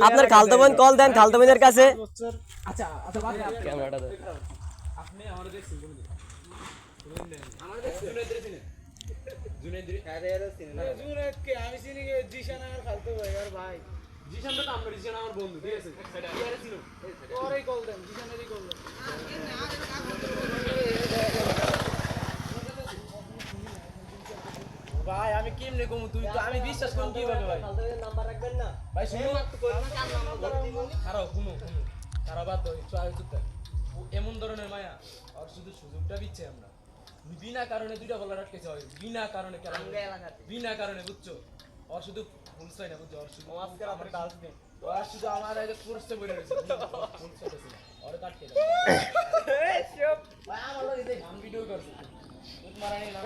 আপনার খালতো বোন কল দেন খালতো বোনের কাছে। আচ্ছা আচ্ছা ক্যামেরাটা দেন। আপনি আমারে দেখছেন কোন দিন আমারে দেখছেন জুনাইদ আরে আরে চিনেন জুনাইদ কে আমি চিনি জিশান আমার খালতো ভাই আর ভাই জিশান তো আমরা জিশান আমার বন্ধু ঠিক আছে কি আরে চিনো ওরই কল দেন জিশানেরই কল দেন ভাই আমি কেমনে কমু তুই তো আমি বিশ্বাস করব কিভাবে ভাই খালতো বোনের নাম্বার রাখবেন না ভাই শুনো মাত্র কই কার নাম্বার খারাপ শুনো খারাপ বাদ দাও চল চুপ থাক এমন ধরনের মায়া আর শুধু সুযোগটা দিচ্ছে আমরা বিনা কারণে দুইটা বলার আটকেছে হয় বিনা কারণে কেন বিনা কারণে বুঝছো আর শুধু ফুল চাই না বুঝছো আর শুধু আমার ডান্স নেই আর শুধু আমার আগে পুরস্তে বলে রয়েছে ফুল চাইতেছে আর কাটকে দাও এই সব ভাই আমার লগে দেখ আমি ভিডিও করছি তোমার আনি না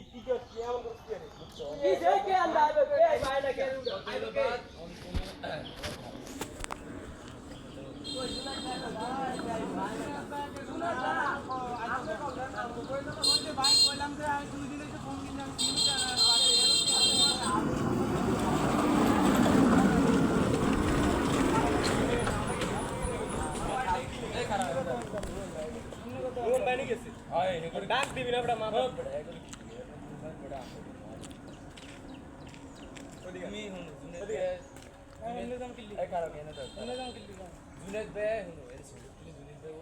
কি এমন করছিস রে বুঝছো কি যে কে আন্দাজ এই ভাইটা কে আইলো বাদ ডাক দিবি না বড় মাথা তুমি হুন জুনেদ জুনেদ জাম কিল্লি এই কারণে এনে দাও জুনেদ জাম কিল্লি জুনেদ বে হুন এর জুনেদ বে ও